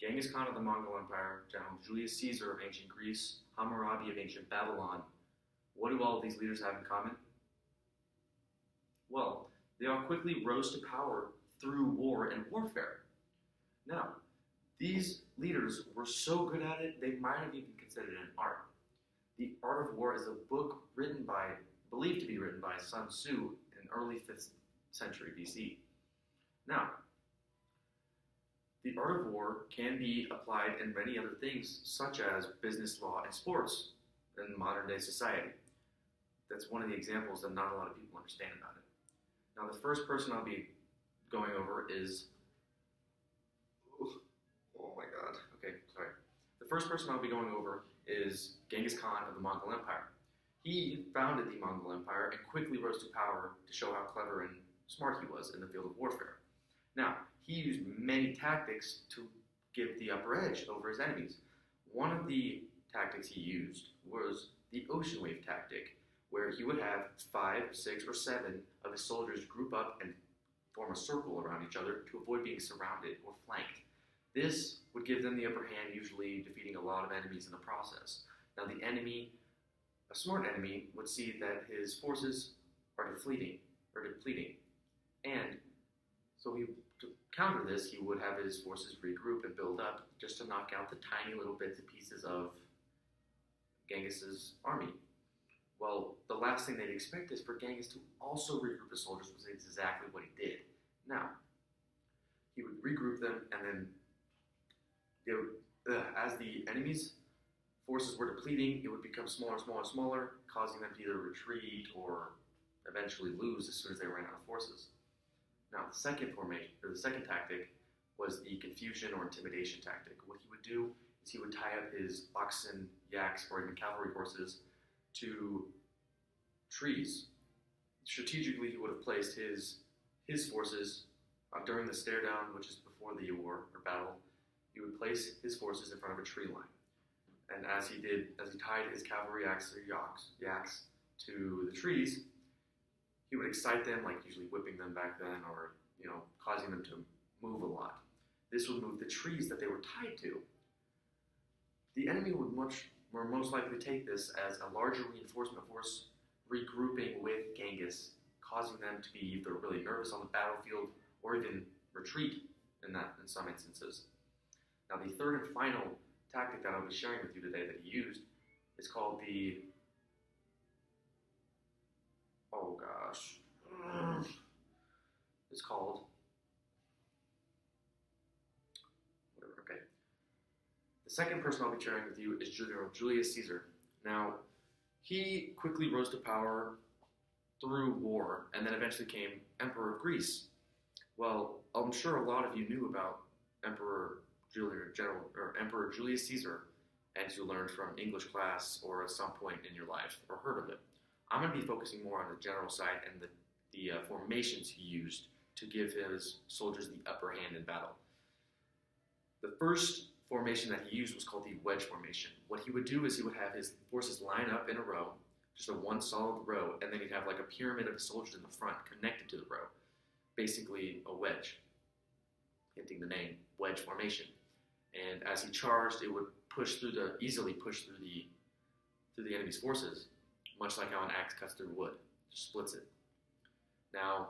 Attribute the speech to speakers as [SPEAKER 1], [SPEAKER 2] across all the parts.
[SPEAKER 1] Genghis Khan of the Mongol Empire, General Julius Caesar of ancient Greece, Hammurabi of ancient Babylon. What do all of these leaders have in common? Well, they all quickly rose to power through war and warfare. Now, these leaders were so good at it, they might have even considered it an art. The Art of War is a book believed to be written by Sun Tzu in early 5th century BC. Now, the art of war can be applied in many other things, such as business, law, and sports in modern day society. That's one of the examples that not a lot of people understand about it. Now, the first person I'll be going over is, oh my god, okay, sorry. The first person I'll be going over is Genghis Khan of the Mongol Empire. He founded the Mongol Empire and quickly rose to power to show how clever and smart he was in the field of warfare. Now, he used many tactics to get the upper edge over his enemies. One of the tactics he used was the ocean wave tactic, where he would have 5, 6, or 7 of his soldiers group up and form a circle around each other to avoid being surrounded or flanked. This would give them the upper hand, usually defeating a lot of enemies in the process. Now, the enemy, a smart enemy, would see that his forces are depleting, and so to counter this, he would have his forces regroup and build up just to knock out the tiny little bits and pieces of Genghis's army. Well, the last thing they'd expect is for Genghis to also regroup his soldiers, which is exactly what he did. Now, he would regroup them, and then as the enemy's forces were depleting, it would become smaller, smaller, smaller, causing them to either retreat or eventually lose as soon as they ran out of forces. Now, the second tactic was the confusion or intimidation tactic. What he would do is he would tie up his oxen, yaks, or even cavalry horses to trees. Strategically, he would have placed his forces during the stare down, which is before the war or battle. He would place his forces in front of a tree line, and as he tied his cavalry yaks to the trees, he would excite them, like usually whipping them back then, or causing them to move a lot. This would move the trees that they were tied to. The enemy would most likely take this as a larger reinforcement force regrouping with Genghis, causing them to be either really nervous on the battlefield or even retreat in some instances. Now, the third and final tactic that I'll be sharing with you today that he used is called the The second person I'll be sharing with you is General Julius Caesar. Now, he quickly rose to power through war and then eventually became Emperor of Greece. Well, I'm sure a lot of you knew about Emperor Julius Caesar, as you learned from English class or at some point in your life, or heard of it. I'm going to be focusing more on the general side and the formations he used to give his soldiers the upper hand in battle. The first formation that he used was called the wedge formation. What he would do is he would have his forces line up in a row, just a one solid row, and then he'd have like a pyramid of soldiers in the front connected to the row. Basically a wedge, hinting the name, wedge formation. And as he charged, it would easily push through the enemy's forces, much like how an axe cuts through wood, just splits it. Now,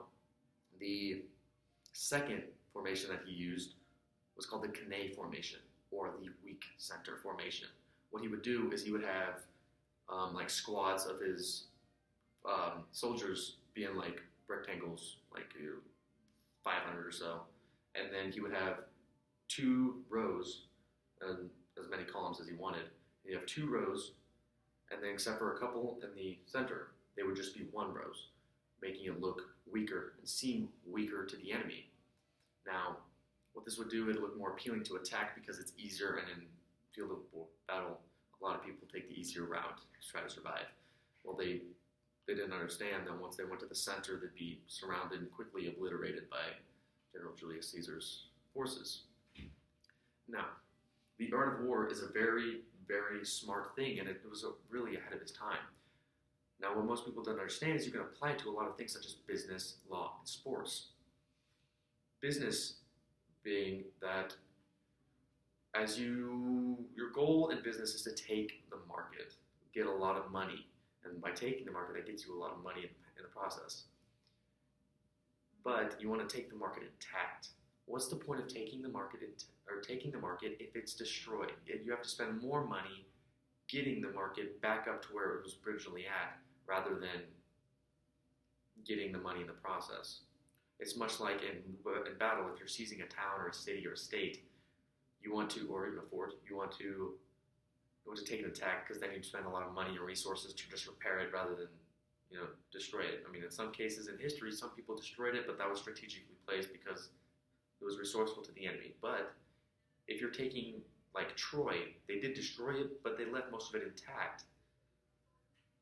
[SPEAKER 1] the second formation that he used was called the Cannae formation, or the weak center formation. What he would do is he would have like squads of his soldiers being like rectangles, like 500 or so, and then he would have 2 rows and as many columns as he wanted. He'd have 2 rows, and then except for a couple in the center, they would just be 1 rows, making it look weaker and seem weaker to the enemy. Now, what this would do, it would look more appealing to attack because it's easier, and in field of battle, a lot of people take the easier route to try to survive. Well, they didn't understand that once they went to the center, they'd be surrounded and quickly obliterated by General Julius Caesar's forces. Now, the art of war is a very, very smart thing, and it was really ahead of its time. Now, what most people don't understand is you can apply it to a lot of things such as business, law, and sports. Business being that Your goal in business is to take the market, get a lot of money, and by taking the market, that gets you a lot of money in the process. But you want to take the market intact. What's the point of taking the market if it's destroyed? You have to spend more money getting the market back up to where it was originally at, rather than getting the money in the process. It's much like in battle. If you're seizing a town or a city or a state, you want to, or even a fort, you want to take an attack, because then you spend a lot of money and resources to just repair it rather than destroy it. I mean, in some cases in history, some people destroyed it, but that was strategically placed because it was resourceful to the enemy. But if you're taking, like Troy, they did destroy it, but they left most of it intact.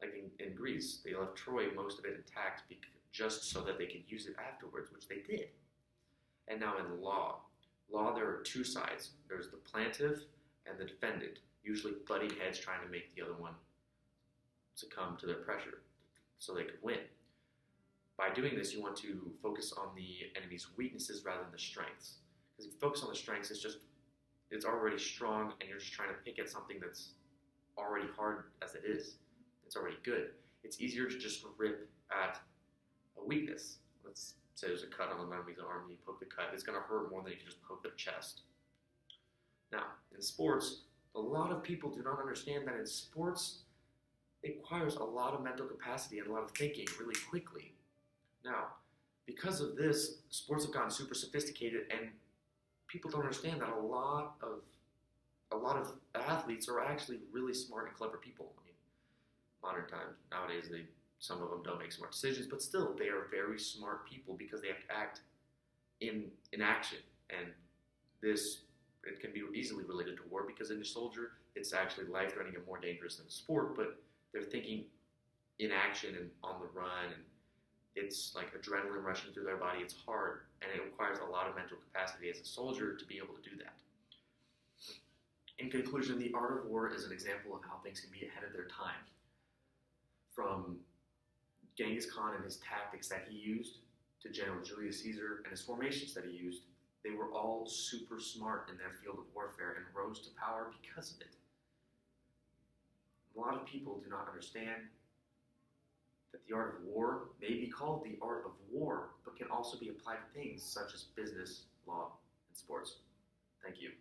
[SPEAKER 1] Like in Greece, they left Troy, most of it intact, just so that they could use it afterwards, which they did. And now in law, there are two sides. There's the plaintiff and the defendant, usually butting heads trying to make the other one succumb to their pressure so they could win. By doing this, you want to focus on the enemy's weaknesses rather than the strengths. Because if you focus on the strengths, it's already strong, and you're just trying to pick at something that's already hard as it is. It's already good. It's easier to just rip at a weakness. Let's say there's a cut on an enemy's arm, and you poke the cut. It's going to hurt more than if you just poke their chest. Now, in sports, a lot of people do not understand that in sports, it requires a lot of mental capacity and a lot of thinking really quickly. Now, because of this, sports have gotten super sophisticated, and people don't understand that a lot of athletes are actually really smart and clever people. I mean, modern times, nowadays, some of them don't make smart decisions, but still, they are very smart people because they have to act in action. And it can be easily related to war, because in a soldier, it's actually life-threatening and more dangerous than a sport, but they're thinking in action and on the run, and it's like adrenaline rushing through their body. It's hard, and it requires a lot of mental capacity as a soldier to be able to do that. In conclusion, the art of war is an example of how things can be ahead of their time. From Genghis Khan and his tactics that he used, to General Julius Caesar and his formations that he used, they were all super smart in their field of warfare and rose to power because of it. A lot of people do not understand that the art of war may be called the art of war, but can also be applied to things such as business, law, and sports. Thank you.